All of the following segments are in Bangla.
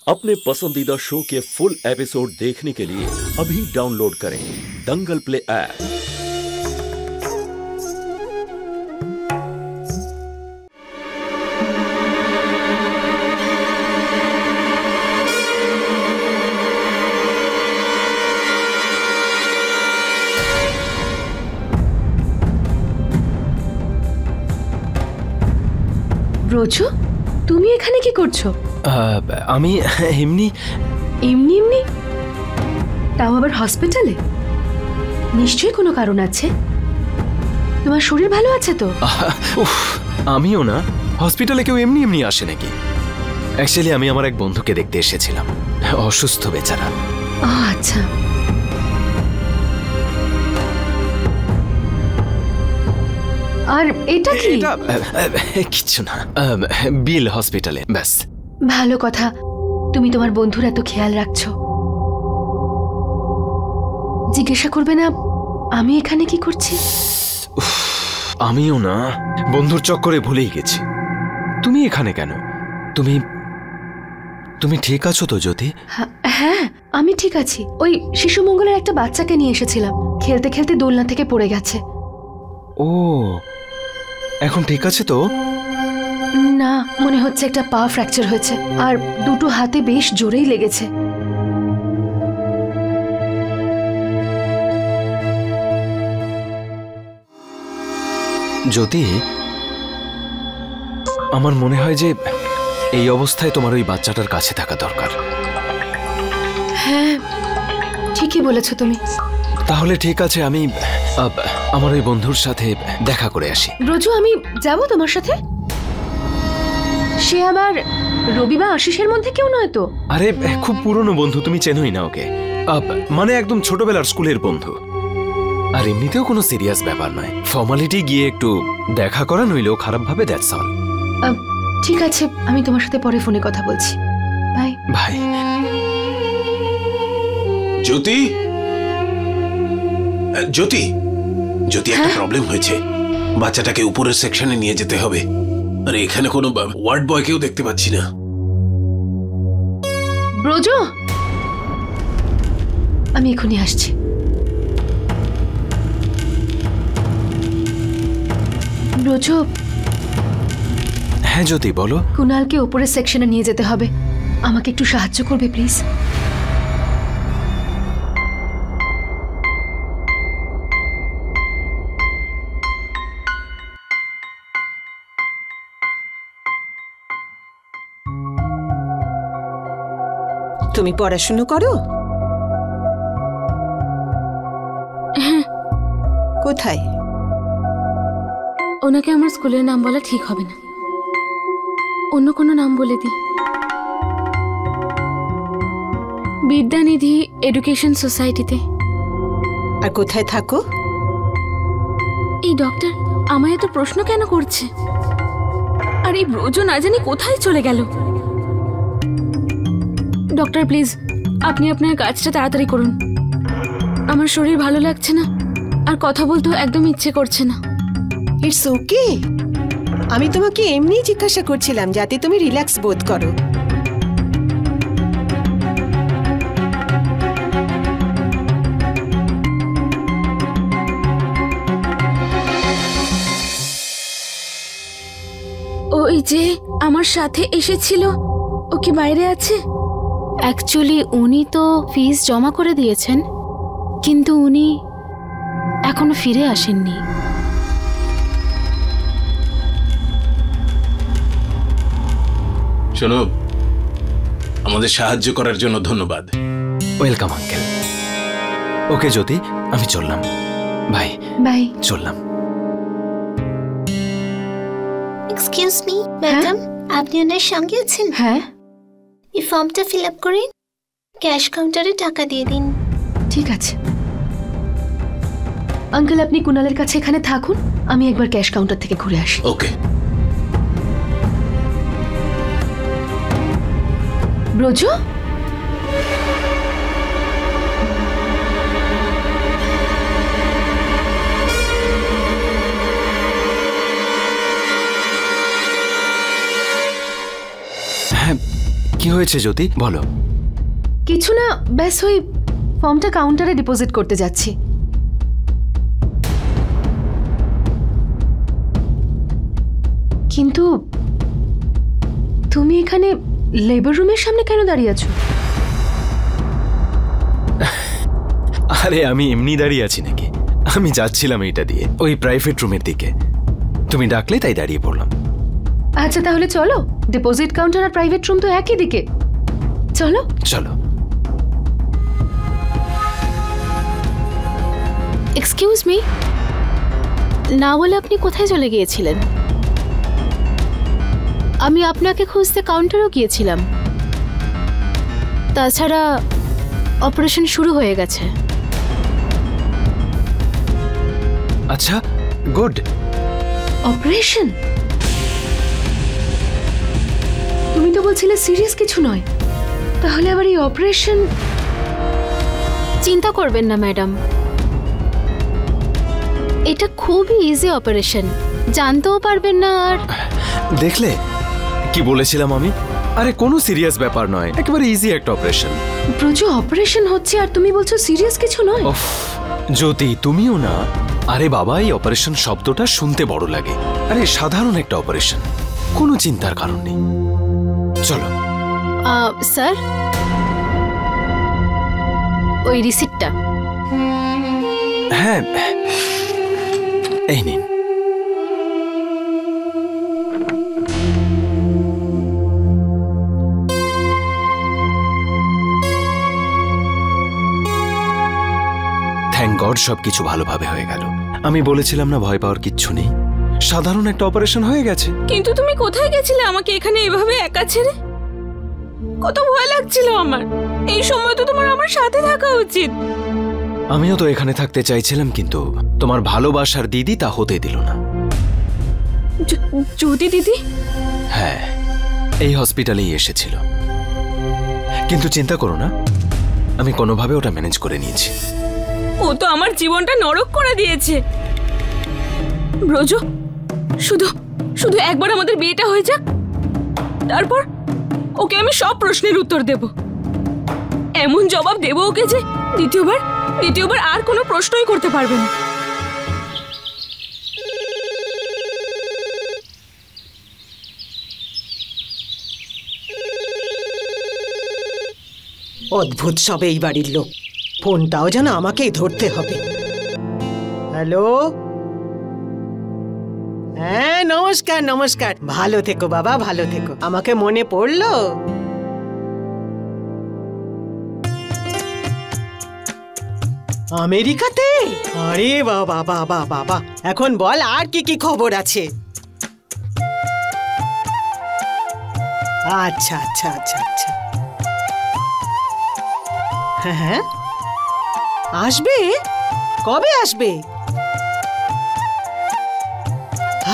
अपने पसंदीदा शो के फुल एपिसोड देखने के लिए अभी डाउनलोड करें दंगल प्ले ऐप। ব্রজু, তুমি এখানে কি করছো? আমি এমনি এমনি এমনি? তাও আবার হসপিটালে? নিশ্চয়ই কোনো কারণ আছে। তোমার শরীর ভালো আছে তো? আমিও না, হসপিটালে কেউ এমনি এমনি আসে নাকি? অ্যাকচুয়ালি আমি আমার এক বন্ধুকে দেখতে এসেছিলাম, অসুস্থ বেচারা। আচ্ছা, আর এটা কি? কিচ্ছু না, বিল হসপিটালে, ব্যাস। ভালো কথা, তুমি তোমার বন্ধুর এত খেয়াল রাখছো। জিজ্ঞাসা করবে না আমি এখানে কি করছি? আমিও না, বন্ধুর চক্করে ভুলেই গেছি। তুমি এখানে কেন? তুমি তুমি ঠিক আছো তো জ্যোতি? হ্যাঁ, আমি ঠিক আছি। ওই শিশু মঙ্গলের একটা বাচ্চাকে নিয়ে এসেছিলাম, খেলতে খেলতে দোলনা থেকে পড়ে গেছে। ও, এখন ঠিক আছে তো? না, মনে হচ্ছে একটা পা ফ্র্যাকচার হয়েছে, আর দুটো হাতে বেশ জোরেই লেগেছে। জ্যোতি, আমার মনে হয় যে এই অবস্থায় তোমার ওই বাচ্চাটার কাছে থাকা দরকার। হ্যাঁ, ঠিকই বলেছো তুমি। তাহলে ঠিক আছে, আমি আমার ওই বন্ধুর সাথে দেখা করে আসি। ব্রজু, আমি যাব তোমার সাথে? সে আবার রবি বা আশিসের মধ্যে কেউ নয় তো? আরে, খুব পুরনো বন্ধু, তুমি চেনোই না ওকে। মানে একদম ছোটবেলার স্কুলের বন্ধু। আর এমনিতেও কোনো সিরিয়াস ব্যাপার নয়, ফর্মালিটি গিয়ে একটু দেখা করা, নইলেও খারাপ ভাবে, দ্যাটস অল। ঠিক আছে, আমি তোমার সাথে পরে ফোনে কথা বলছি। বাই। বাই। জ্যোতি, জ্যোতি, জ্যোতি, একটা প্রবলেম হয়েছে। বাচ্চাটাকে উপরের সেকশনে নিয়ে যেতে হবে। আরে এখানে কোনো ওয়ার্ড বয়কেও দেখতে পাচ্ছি না। ব্রজু, আমি এখনই আসছি। ব্রজু। হ্যাঁ জ্যোতি, বলো। কুনালকে উপরের সেকশনে নিয়ে যেতে হবে, আমাকে একটু সাহায্য করবে প্লিজ? তুমি পড়াশুনো করো? কোথায়? ওনাকে আমার স্কুলের নাম বলা ঠিক হবে না, অন্য কোনো নাম বলে দিই। বিদ্যানিধি এডুকেশন সোসাইটিতে। আর কোথায় থাকো? এই ডক্টর আমায় এত প্রশ্ন কেন করছে? আর এই ব্রজ না জানি কোথায় চলে গেল। ডক্টর প্লিজ, আপনি আপনার কাজটা তাড়াতাড়ি করুন। আমার শরীর ভালো লাগছে না, আর কথা বলতেও একদম ইচ্ছে করছে না। ইটস ওকে, আমি তোমাকে এমনি জিজ্ঞাসা করছিলাম যাতে তুমি রিল্যাক্স বোধ করো। ওই যে আমার সাথে এসেছিল, ও কি বাইরে আছে? অ্যাকচুয়ালি উনি তো ফিস জমা করে দিয়েছেন, কিন্তু উনি এখনো ফিরে আসেননি। শোনো, আমাদের সাহায্য করার জন্য ধন্যবাদ। Welcome uncle. ওকে জ্যোতি, আমি চললাম। বাই। বাই। চললাম। এক্সকিউজ মি ম্যাডাম, আপনি ওনার সঙ্গে আছেন? হ্যাঁ। এই ফর্মটা ফিল আপ করে ক্যাশ কাউন্টারে টাকা দিয়ে দিন। ঠিক আছে আঙ্কেল, আপনি কুনালের কাছে এখানে থাকুন, আমি একবার ক্যাশ কাউন্টার থেকে ঘুরে আসি। ওকে। ব্রজু, কি হয়েছে জ্যোতি, বলো। কিছু না, ব্যাস ওই ফর্মটা কাউন্টারে ডিপোজিট করতে যাচ্ছি। কিন্তু তুমি এখানে লেবার রুমের সামনে কেন দাঁড়িয়ে আছো? আরে আমি এমনি দাঁড়িয়ে আছি নাকি, আমি যাচ্ছিলাম এইটা দিয়ে ওই প্রাইভেট রুমের দিকে, তুমি ডাকলে তাই দাঁড়িয়ে পড়লাম। আচ্ছা তাহলে চলো, ডিপোজিট কাউন্টার আর প্রাইভেট রুম তো একই দিকে, চলো। চলো। এক্সকিউজ মি, না বলে আপনি কোথায় চলে গিয়েছিলেন? আমি আপনাকে খুঁজতে কাউন্টারেও গিয়েছিলাম। তাছাড়া অপারেশন শুরু হয়ে গেছে। আচ্ছা, গুড। অপারেশন? তুমি তো বলছিলে সিরিয়াস কিছু নয়, তাহলে আবার এই অপারেশন? চিন্তা করবেন না ম্যাডাম, এটা খুবই ইজি অপারেশন, জানতেও পারবেন না। আর দেখলে কি বলেছিলাম আমি, আরে কোনো সিরিয়াস ব্যাপার নয়, একেবারে ইজি একটা অপারেশন। প্রচুর অপারেশন হচ্ছে আর তুমি বলছো সিরিয়াস কিছু নয়। ওফ জ্যোতি, তুমিও না। আরে বাবা, এই অপারেশন শব্দটা শুনতে বড় লাগে, আরে সাধারণ একটা অপারেশন, কোনো চিন্তার কারণ নেই। চলো। স্যার, ওই রিসিপ্টটা। হ্যাঁ এই নিন। থ্যাংক গড সবকিছু ভালোভাবে হয়ে গেল। আমি বলেছিলাম না ভয় পাওয়ার কিচ্ছু নেই, সাধারণ একটা অপারেশন হয়ে গেছে। কিন্তু তুমি কোথায় গেছিলে আমাকে এখানে এভাবে একা ছেড়ে? কত ভয় লাগছিল আমার। এই সময় তো তোমার আমার সাথে থাকা উচিত। আমিও তো এখানে থাকতে চাইছিলাম, কিন্তু তোমার ভালোবাসার দিদি তা হতে দিল না। জ্যোতি দিদি? হ্যাঁ, এই হসপিটালেই এসেছিল, কিন্তু চিন্তা করো না, আমি কোনোভাবে ওটা ম্যানেজ করে নিয়েছি। ও তো আমার জীবনটা নরক করে দিয়েছে। ব্রজ, শুধু শুধু একবার আমাদের বিয়েটা হয়ে যাক, তারপর ওকে আমি সব প্রশ্নের উত্তর দেব। এমন জবাব দেব ওকে যে দ্বিতীয়বার আর কোনো প্রশ্নই করতে পারবে না। অদ্ভুত সব এই বাড়ির লোক, ফোনটাও যেন আমাকেই ধরতে হবে। হ্যালো, হ্যাঁ নমস্কার নমস্কার, ভালো থেকো বাবা, ভালো থেকো। আমাকে মনে পড়লো? আমেরিকাতে? আরে বাবা বাবা বাবা, এখন বল আর কি কি খবর আছে? আচ্ছা আচ্ছা আচ্ছা আচ্ছা, হ্যাঁ হ্যাঁ আসবে। কবে আসবে?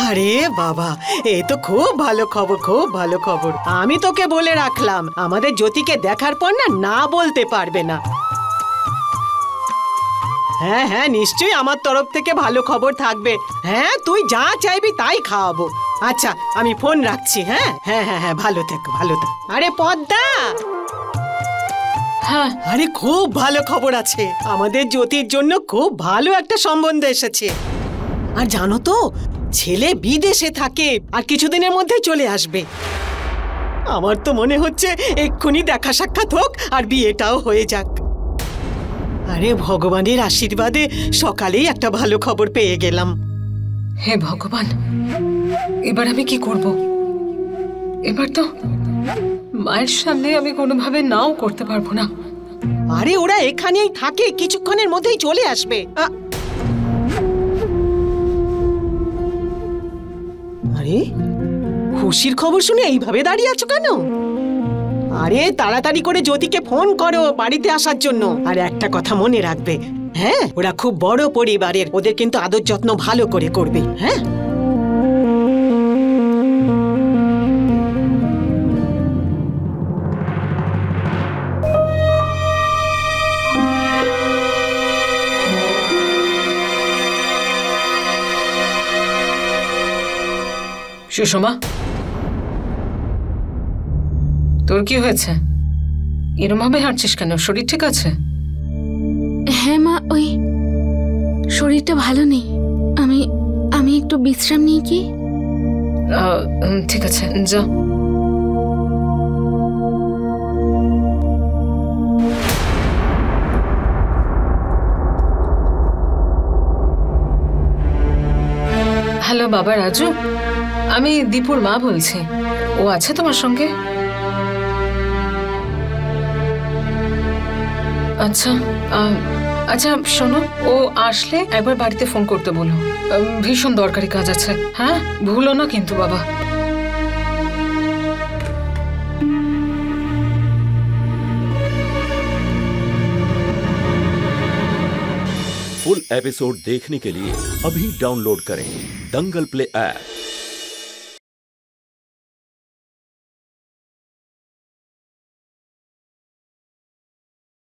আরে বাবা, এই তো খুব ভালো খবর, খুব ভালো খবর। আমি তোকে বলে রাখলাম, আমাদের জ্যোতিকে দেখার পর না না বলতে পারবে না। হ্যাঁ হ্যাঁ নিশ্চয়ই আমার তরফ থেকে ভালো খবর থাকবে। হ্যাঁ তুই যা চাইবি তাই খাওয়াবো। আচ্ছা আমি ফোন রাখছি। হ্যাঁ হ্যাঁ হ্যাঁ হ্যাঁ, ভালো থেকো ভালো থেকো। আরে পদ্মা, হ্যাঁ আরে খুব ভালো খবর আছে, আমাদের জ্যোতির জন্য খুব ভালো একটা সম্বন্ধ এসেছে। আর জানো তো, ছেলে বিদেশে থাকে আর কিছুদিনের মধ্যে চলে আসবে। আমার তো মনে হচ্ছে এক্ষুনি দেখা সাক্ষাৎ হোক আর বিয়েটাও হয়ে যাক। আরে ভগবানের আশীর্বাদে সকালেই একটা ভালো খবর পেয়ে গেলাম। হে ভগবান, এবার আমি কি করব? এবার তো মায়ের সামনে আমি কোনোভাবে নাও করতে পারবো না। আরে ওরা এখানেই থাকে, কিছুক্ষণের মধ্যেই চলে আসবে। আরে খুশির খবর শুনে এইভাবে দাঁড়িয়ে আছো কেন? আরে তাড়াতাড়ি করে জ্যোতিকে ফোন করো বাড়িতে আসার জন্য। আর একটা কথা মনে রাখবে, হ্যাঁ ওরা খুব বড় পরিবারের, ওদের কিন্তু আদর যত্ন ভালো করে করবে। হ্যাঁ সুষমা, তোর কি হয়েছে? এরম ভাবে হাঁটছিস কেন? শরীর ঠিক আছে? হ্যাঁ মা, ওই শরীরটা ভালো নেই। আমি আমি একটু বিশ্রাম নিই কি? ঠিক আছে, যা। হ্যালো বাবা রাজু, আমি দীপুর মা বলছি। ও আছে তোমার সঙ্গে? আচ্ছা আচ্ছা, শোনো, ও আসলে একবার বাড়িতে ফোন করতে বলো। ভীষণ দরকারি কাজ আছে। হ্যাঁ, ভুলো না কিন্তু বাবা। फुल एपिसोड देखने के लिए अभी डाउनलोड करें दंगल प्ले ऐप।